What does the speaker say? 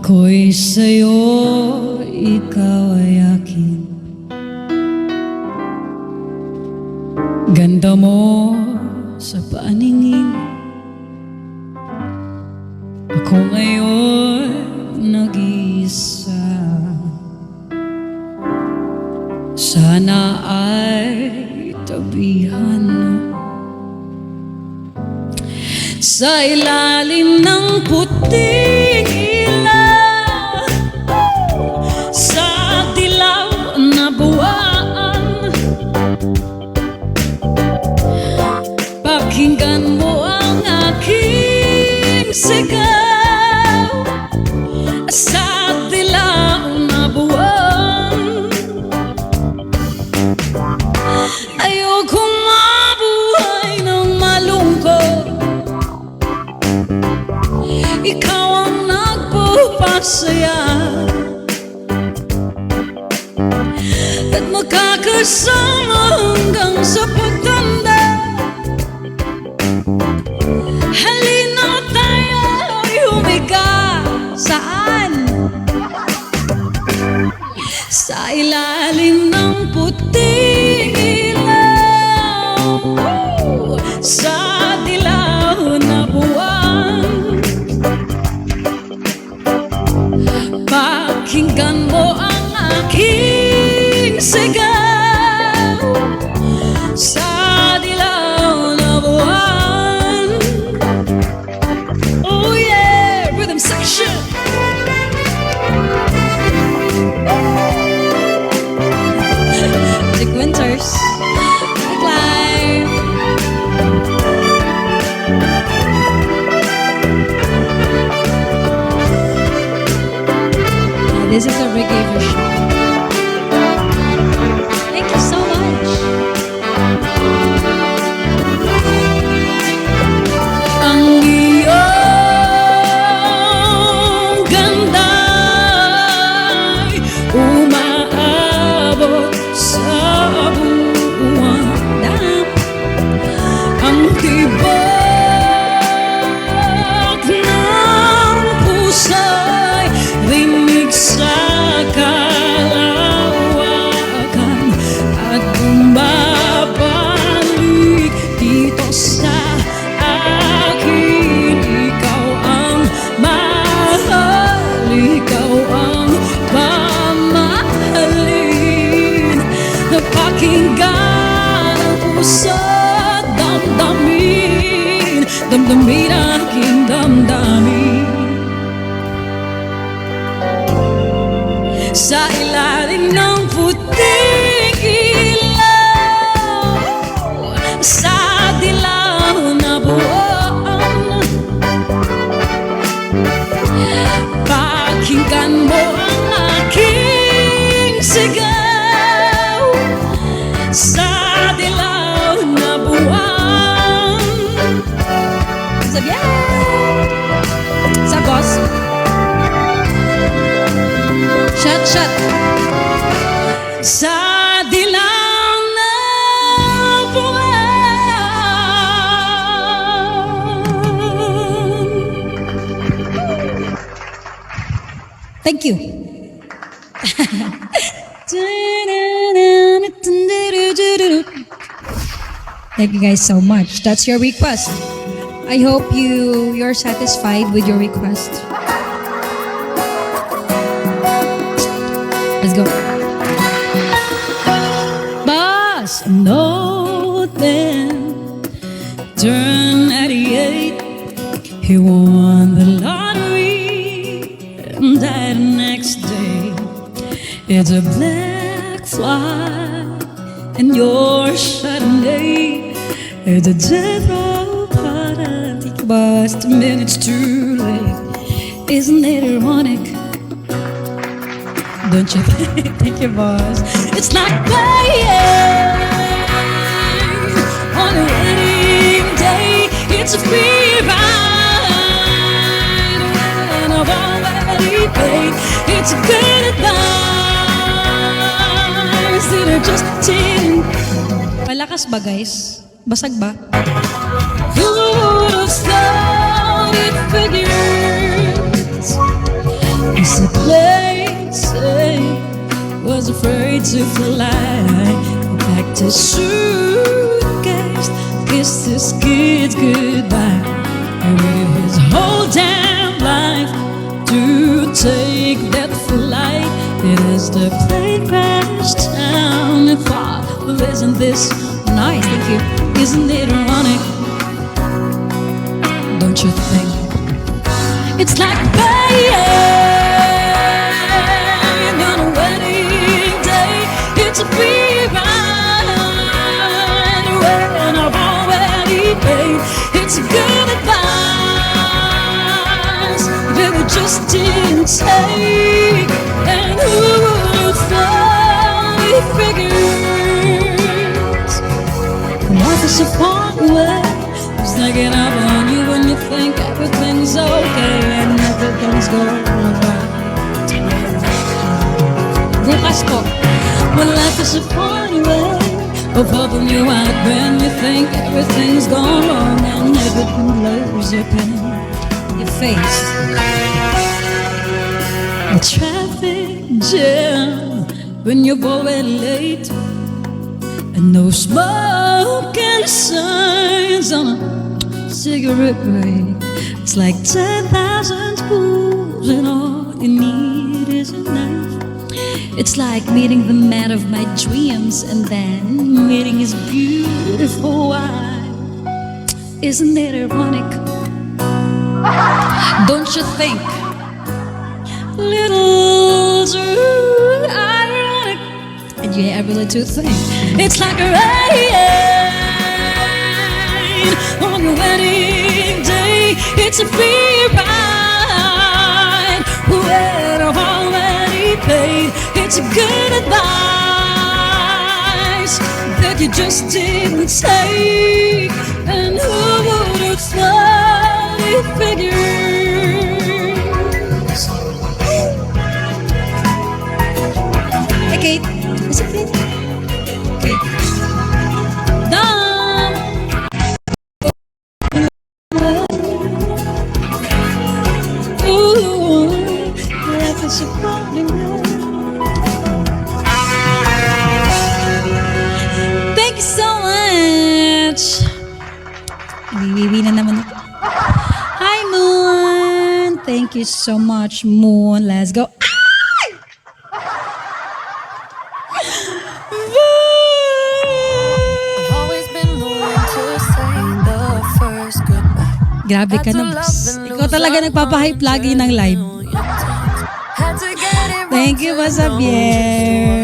Ako'y sa'yo, ikaw ay akin. Ganda mo sa paningin. Ako ngayon nag-iisa. Sana ay tabihan sa ilalim ng puting ilaw, sa dilaw na buwan. Pakinggan mo ang aking sigaw sa dilaw na buwan. Ayokong mabuhay ng malungkot. Ikaw ang nagpapasaya at makakasama hanggang sa pagtanda. Halina tayo'y humiga. Saan? Sa ilalim ng puting ilaw, sa dilaw na buwan. Pakinggan mo ang aking sigaw sa dilaw na buwan. Oh yeah, rhythm section. Music Winters, Clive. This is a reggae version. Thank you so much. Ang iyong ganda'y umaabot sa buwan. Ang tibok ng pusa'y rinig sa kalawakan at bumabalik dito sa akin. Ikaw ang mahal, ikaw ang mamahalin. Napakinggan ang puso at damdamin, damdamin aking damdamin. Sa ilalim ng puting ilaw, sa dilaw na buwan. Pakinggan mo ang aking sigaw sa dilaw na buwan. Sabihan! Sa boss. Shut, shut. Sa dilaw na buwan. Thank you. Thank you guys so much. That's your request. I hope you're satisfied with your request. Let's go. Boss, no then turned 88. He won the lottery and died the next day. It's a black fly and your Chardonnay. It's a death row party, but a minute's too late. Isn't it ironic? Don't you think? Thank you, boss. It's like playing on a wedding day. It's a free ride and I've already paid. It's a good advice that I just didn't. Malakas ba, guys? Basag ba? Who would have thought it figures It's a place was afraid to fly. Packed his suitcase, kissed his kids goodbye. And waited his whole damn life to take that flight. And as the plane crashed down and far, well, isn't this nice? Thank you. Isn't it ironic? Don't you think? It's like baying on a wedding day. It's a free ride when I've already paid. It's good advice that we just didn't take. And who would have thought it figures? Life is a far away. It's sneaking up on you when you think everything's okay and everything's going right. Well, life is a funny way of helping you out when you think everything's gone wrong and everything blows your pain. Your face. A traffic jam when you're already late, and no smoking signs on a cigarette break. It's like 10,000 schools and all you need is a knife. It's like meeting the man of my dreams and then meeting his beautiful wife. Isn't it ironic? Don't you think? Little too ironic. And yeah, I really do think it's like a rain on your wedding day. It's a free ride when I've already paid. It's a good advice that you just didn't take. And who would have thought it figures? Hey Kate, is it Kate? Kate. Done. Ooh, life is a funny world. Thank you so much. Wiwi na naman ako. Hi Moon. Thank you so much Moon. Let's go. Grabe ka na, boss. Ikaw talaga nagpapahype lagi ng live. Thank you, Boss Javier.